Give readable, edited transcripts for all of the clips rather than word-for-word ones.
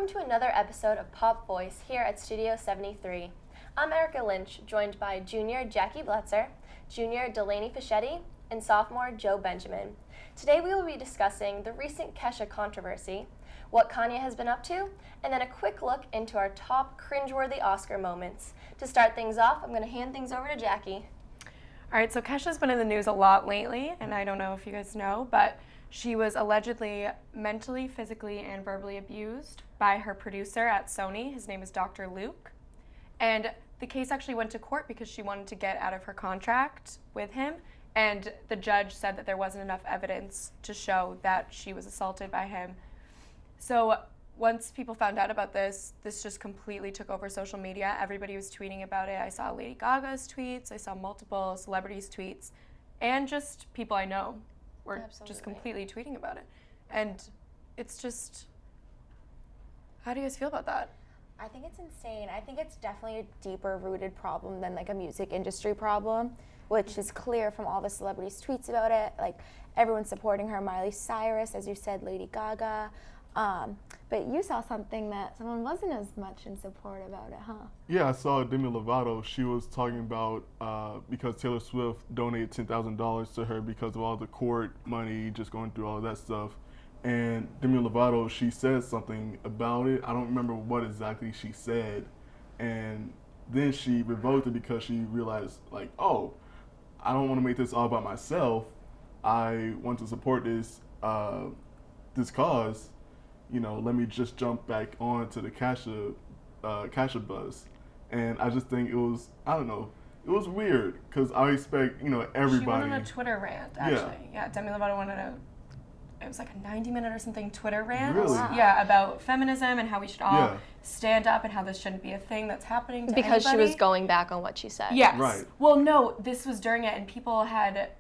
to another episode of Pop Voice here at Studio 73. I'm Erica Lynch, joined by junior Jackie Bletzer, junior Delaney Fischetti, and sophomore Joe Benjamin. Today we will be discussing the recent Kesha controversy, what Kanye has been up to, and then a quick look into our top cringeworthy Oscar moments. To start things off, I'm going to hand things over to Jackie. All right, so Kesha's been in the news a lot lately, and I don't know if you guys know, but she was allegedly mentally, physically, and verbally abused by her producer at Sony. His name is Dr. Luke. And the case actually went to court because she wanted to get out of her contract with him, and the judge said that there wasn't enough evidence to show that she was assaulted by him. So once people found out about this just completely took over social media. Everybody was tweeting about it. I saw Lady Gaga's tweets, I saw multiple celebrities' tweets, and just people I know were just completely tweeting about it. And it's just, how do you guys feel about that? I think it's insane. I think it's definitely a deeper rooted problem than like a music industry problem, which is clear from all the celebrities' tweets about it. Like everyone's supporting her, Miley Cyrus, as you said, Lady Gaga. But you saw something that someone wasn't as much in support about it, huh? Yeah, I saw Demi Lovato. She was talking about because Taylor Swift donated $10,000 to her because of all the court money, just going through all that stuff. And Demi Lovato, she said something about it. I don't remember what exactly she said. And then she revoked it because she realized, like, oh, I don't want to make this all about myself. I want to support this cause. You know, let me just jump back on to the Kesha buzz. And I just think it was, I don't know, it was weird because I expect, you know, everybody. She went on a Twitter rant, actually. Yeah, Demi Lovato went on it was like a 90-minute or something Twitter rant. Really? Wow. Yeah, about feminism and how we should all stand up and how this shouldn't be a thing that's happening to Because anybody. she was going back on what she said. Yes. Right. Well, no, this was during it, and people had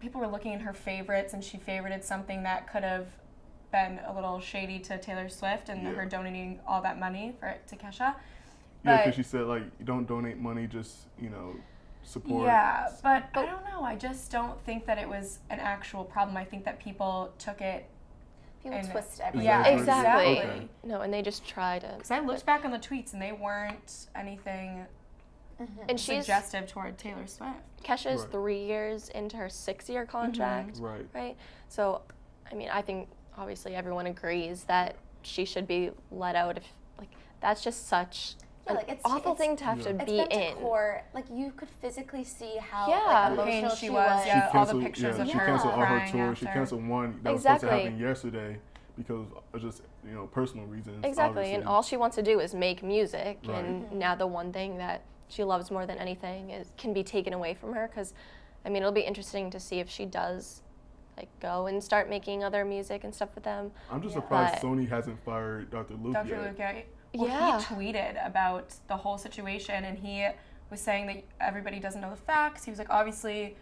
people were looking in her favorites, and she favorited something that could have been a little shady to Taylor Swift and her donating all that money to Kesha. Yeah, because she said, like, you don't donate money, just, you know, support. Yeah, but I don't know. I just don't think that it was an actual problem. I think that people took it. People twist everything. Yeah, Exactly. Okay. No, and they just try to. Because I looked back on the tweets and they weren't anything And she's suggestive toward Taylor Swift. Kesha's Right. 3 years into her 6-year contract, right? So, I mean, I think obviously everyone agrees that she should be let out. If like that's just such an awful thing to have to It's be been in. to court. Like you could physically see how Yeah. like, Pain emotional she was. Yeah, all the pictures of she her canceled all her crying tours. She after. canceled one that was Exactly. supposed to happen yesterday because of just, you know, personal reasons. Exactly, obviously. and all she wants to do is make music, Right. and now the one thing that she loves more than anything can be taken away from her. Because, I mean, it'll be interesting to see if she does, like, go and start making other music and stuff with them. I'm just surprised But- Sony hasn't fired Dr. Luke Dr. yet. Luke, well, Yeah. he tweeted about the whole situation, and he was saying that everybody doesn't know the facts. He was like, obviously,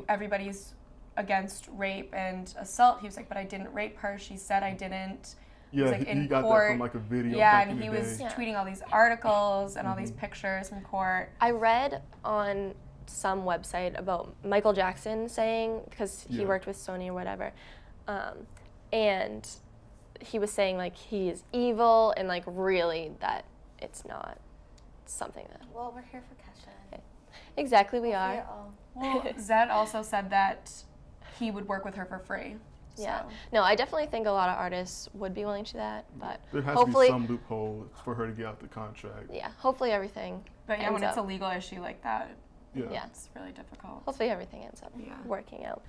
everybody's against rape and assault. He was like, but I didn't rape her. She said I didn't. Yeah, like, he in got court. that from like a video. Yeah, back and in he the was day. tweeting all these articles and all these pictures from court. I read on some website about Michael Jackson saying, because he worked with Sony or whatever, and he was saying, like, he is evil, and, like, really that it's not something that... Well, we're here for Kesha. Exactly, we are. Yeah, oh. Well, Zed also said that he would work with her for free. Yeah. So. No, I definitely think a lot of artists would be willing to do that, but There has hopefully... to be some loophole for her to get out the contract. Yeah, hopefully everything But yeah, ends when it's a up, legal issue like that, Yeah. it's really difficult. hopefully everything ends up Yeah. working out.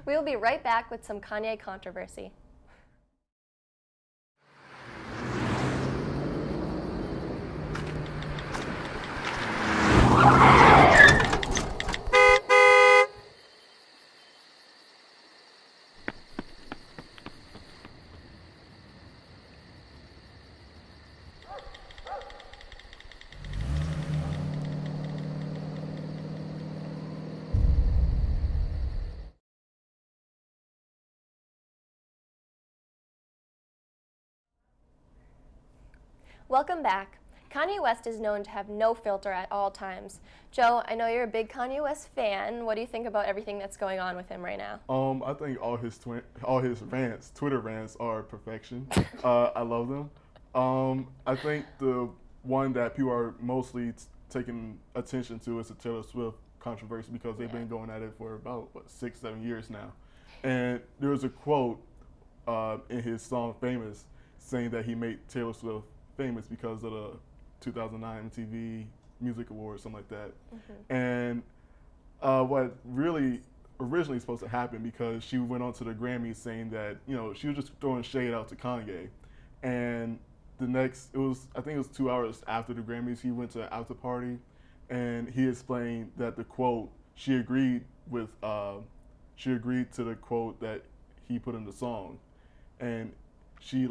We will be right back with some Kanye controversy. Welcome back. Kanye West is known to have no filter at all times. Joe, I know you're a big Kanye West fan. What do you think about everything that's going on with him right now? I think all his Twitter rants are perfection. I love them. I think the one that people are mostly taking attention to is the Taylor Swift controversy because they've been going at it for about 6-7 years now. And there was a quote in his song "Famous" saying that he made Taylor Swift famous because of the 2009 MTV Music Awards, something like that. And what really originally supposed to happen, because she went on to the Grammys saying that, you know, she was just throwing shade out to Kanye. And I think it was 2 hours after the Grammys, he went to an after party and he explained that the quote, she agreed to the quote that he put in the song. And she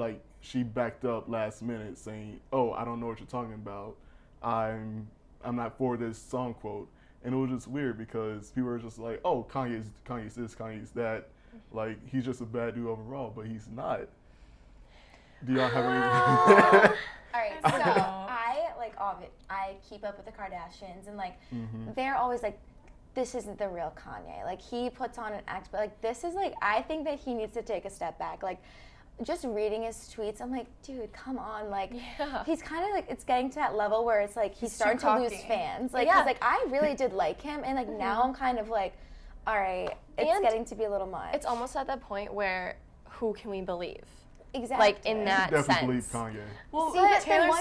backed up last minute saying, "Oh, I don't know what you're talking about. I'm not for this song quote." And it was just weird because people were just like, "Oh, Kanye's this, Kanye's that. Like, he's just a bad dude overall," but he's not. Do y'all have any? All right, so I keep up with the Kardashians, and like they're always like, this isn't the real Kanye. Like, he puts on an act, but like this is like, I think that he needs to take a step back. Like, just reading his tweets, I'm like, dude, come on. Like, he's kind of like, it's getting to that level where it's like he's starting to lose fans. Like, he's like, I really did like him, and like now I'm kind of like, all right, it's getting to be a little much. It's almost at that point where who can we believe? Exactly. Like, in that sense. Definitely believe Kanye. Well, See, Taylor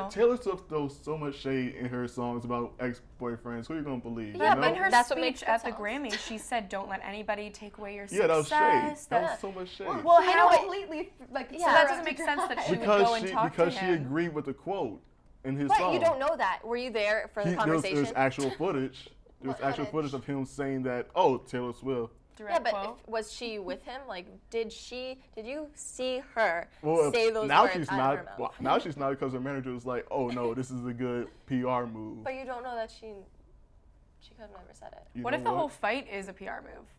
Taylor Swift throws so much shade in her songs about ex-boyfriends. Who are you gonna believe? Yeah, you know? but in her That's what speech makes at the sense. Grammys, she said, "Don't let anybody take away your success." Yeah, that was shade. That was so much shade. Well, He how? completely like. So that doesn't make sense that she would go and talk to him. Because she agreed with the quote in his But song. you don't know that. Were you there for the conversation? There's actual footage. There's actual footage of him saying that, "Oh, Taylor Swift." Yeah, but was she with him? Like, did you see her say those now words she's out not. of her mouth? Well, now she's not, because her manager was like, "Oh no, this is a good PR move." But you don't know that she could have never said it. You What know if the whole fight is a PR move?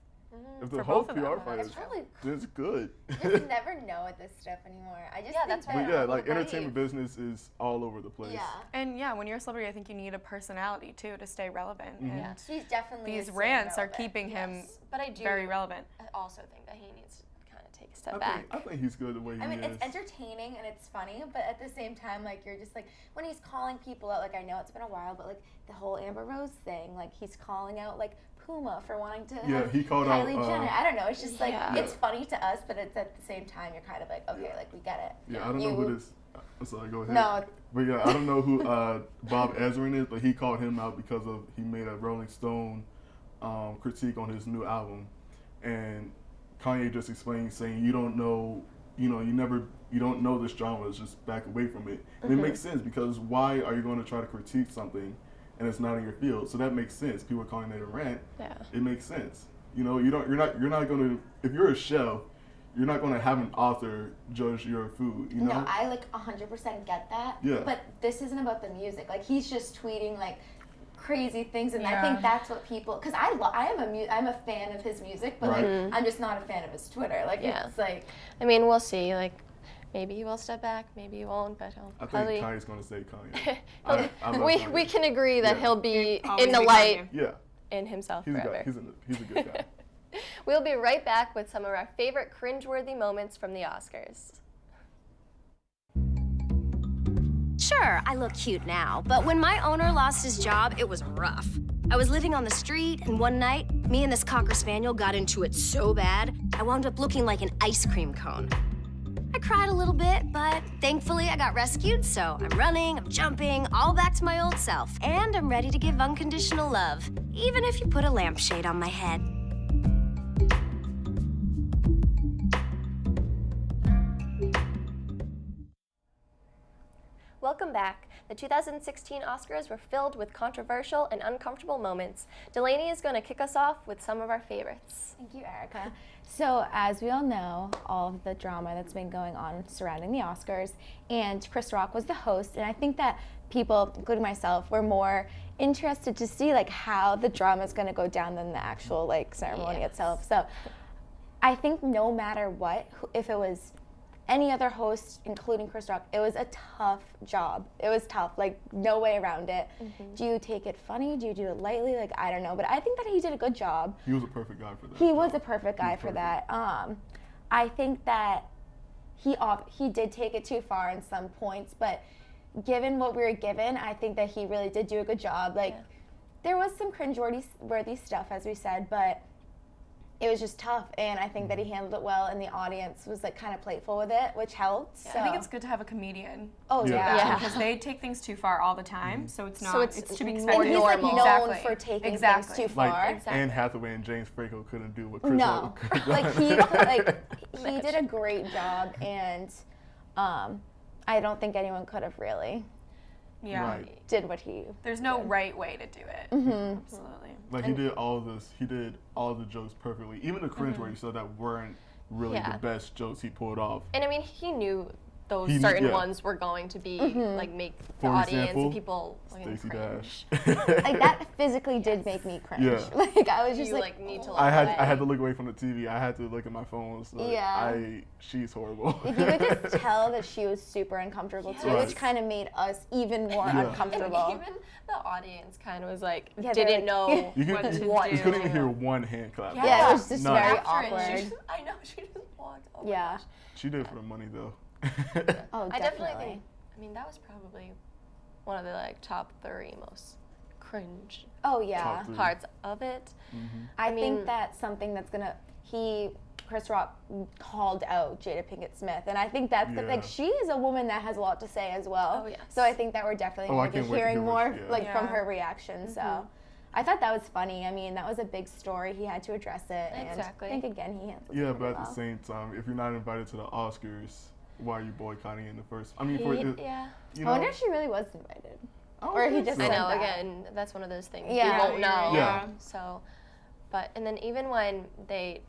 If the for whole both of them? PR fight It's is probably it's good. You just never know with this stuff anymore. I just think that's that fair. But yeah, like, entertainment business is all over the place. Yeah. And yeah, when you're a celebrity, I think you need a personality too to stay relevant. And She's definitely these staying rants are relevant. keeping him But I do very relevant. I also think that he needs to kind of take a step I back. think he's good the way he I mean, is. it's entertaining and it's funny, but at the same time, like, you're just like, when he's calling people out, like, I know it's been a while, but like the whole Amber Rose thing, like, he's calling out like Puma for wanting to have he called out, Kylie Jenner. I don't know. It's just like Yeah. it's funny to us, but it's at the same time you're kind of like, okay, like we get it. Yeah, I don't know who this. I'm sorry, go ahead. No. But yeah, I don't know who Bob Ezrin is, but he called him out because he made a Rolling Stone critique on his new album, and Kanye just explained, saying, "You don't know, you don't know this genre. Just back away from it." And it makes sense, because why are you going to try to critique something and it's not in your field? So that makes sense. People are calling it a rant. Yeah. It makes sense. You know, you're not going to, if you're a chef, you're not going to have an author judge your food, you know? No, I like 100% get that. Yeah. But this isn't about the music. Like, he's just tweeting like crazy things, and I Yeah. think that's what people. Because I'm a fan of his music, but like I'm just not a fan of his Twitter. Like, it's like. I mean, we'll see. Like, maybe he will step back, maybe he won't, but he'll I think probably. Kanye's going to say Kanye. I love we Kanye. can agree that Yeah. he'll be Always in the be light Kanye. Yeah, in himself he's a forever. guy. He's a good guy. We'll be right back with some of our favorite cringeworthy moments from the Oscars. Sure, I look cute now, but when my owner lost his job, it was rough. I was living on the street, and one night, me and this Cocker Spaniel got into it so bad, I wound up looking like an ice cream cone. I cried a little bit, but thankfully I got rescued, so I'm running, I'm jumping, all back to my old self, and I'm ready to give unconditional love, even if you put a lampshade on my head. Welcome back. The 2016 Oscars were filled with controversial and uncomfortable moments. Delaney is going to kick us off with some of our favorites. Thank you, Erica. So, as we all know, all of the drama that's been going on surrounding the Oscars, and Chris Rock was the host, and I think that people, including myself, were more interested to see like how the drama is going to go down than the actual like ceremony itself. So, I think no matter what, if it was any other host, including Chris Rock, it was a tough job. It was tough, like no way around it. Do you take it funny? Do you do it lightly? Like, I don't know, but I think that he did a good job. He was a perfect guy for that. He was a perfect guy for that. I think that he did take it too far in some points, but given what we were given, I think that he really did do a good job. Like, there was some cringe-worthy stuff, as we said, but it was just tough, and I think that he handled it well, and the audience was like kind of playful with it, which helped. I think it's good to have a comedian. Oh Yeah. yeah. Because they take things too far all the time, so it's not. So it's to be more expected. And he's like normal. known Exactly. for taking Exactly. things too far. Like Exactly. Anne Hathaway and James Franco couldn't do what Chris No, Rock could have like done. he did a great job, and I don't think anyone could have really Yeah. Right. did what he. There's no right way to do it. Absolutely. Like he did all the jokes perfectly. Even the cringe where he said that weren't really Yeah. the best jokes he pulled off. And I mean, he knew those He knew- certain yeah. ones were going to be like make the For audience example, and people fucking Stacey cringe. Dash. Like that physically did make me cringe. Yeah. Like I was just You like, like need to look I away. had to look away from the TV. I had to look at my phone. So Yeah. she's horrible. you could just tell that she was super uncomfortable too, Right. which kind of made us even more Yeah. uncomfortable. Even the audience kind of was like, Yeah, they're didn't like- know You, What to what do. you couldn't even hear one hand clap. Yeah, it was just None. very After it, awkward. she just, I know, she just walked over. Yeah. She did it for the money though. Oh, I definitely definitely. think, I mean, that was probably one of the like top 3 most cringe Oh yeah. Top 3. parts of it. I mean- think that's something that's gonna Chris Rock called out Jada Pinkett Smith, and I think that's like Yeah. she is a woman that has a lot to say as well. Oh, yes. So I think that we're definitely Oh, I gonna be can't wait to hearing hear more what she- like from Yeah. her reaction. So I thought that was funny. I mean, that was a big story. He had to address it, and Exactly. I think again he handled it Yeah, pretty but at the well. same time, if you're not invited to the Oscars, why are you boycotting in the first? I mean, for Yeah. you I wonder know, if she really was invited. I don't or he think just so. I said know, that. again, that's one of those things. Yeah. We won't know. Yeah. So, but, and then even when they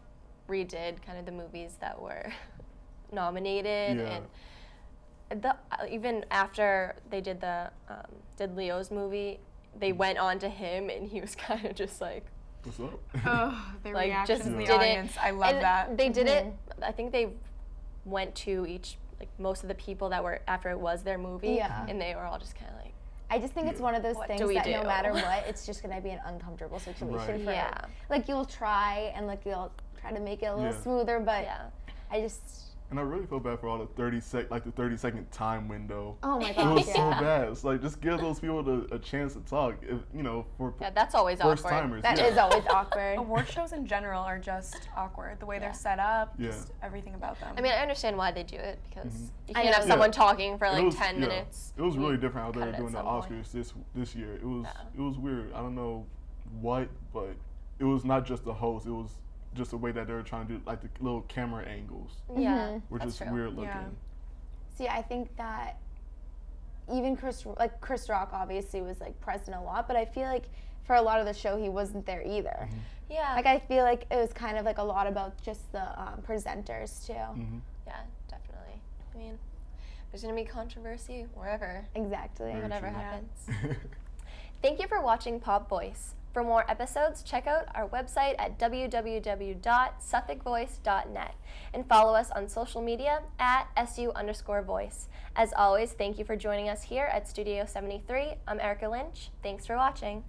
redid kind of the movies that were nominated, Yeah. and even after they did did Leo's movie, they went on to him, and he was kind of just like, What's up? Oh, the like reactions just in the did audience. it. I love and that. They did it. I think they went to most of the people that were after it was their movie, Yeah. and they were all just kind of like, I just think it's one of those What things do we that no do? matter what, it's just gonna be an uncomfortable situation Right. for Yeah. like you'll try and like you'll try to make it a little Yeah. smoother, but yeah. I just And I really feel bad for all the 30-second time window. oh my It gosh, was so yeah. bad. It's like just give those people a chance to talk. If for Yeah, that's always first awkward. timers. That yeah. is always awkward. Award shows in general are just awkward. The way they're set up, Yeah. just everything about them. I mean, I understand why they do it because you I can't have know. someone Yeah. talking for It like was- 10 yeah. minutes. It was really different how they cut were it doing the at some point. Oscars this year. It was weird. I don't know what, but it was not just the host. It was just the way that they were trying to do like the little camera angles, Yeah, which that's is true. weird looking. Yeah. See, I think that even Chris Rock obviously was like present a lot, but I feel like for a lot of the show he wasn't there either. Yeah, Like I feel like it was kind of like a lot about just the presenters too. yeah, definitely. I mean, there's gonna be controversy wherever, Exactly. Very whatever true. happens. Thank you for watching Pop Voice. For more episodes, check out our website at www.suffolkvoice.net and follow us on social media at @SU_voice. As always, thank you for joining us here at Studio 73. I'm Erica Lynch. Thanks for watching.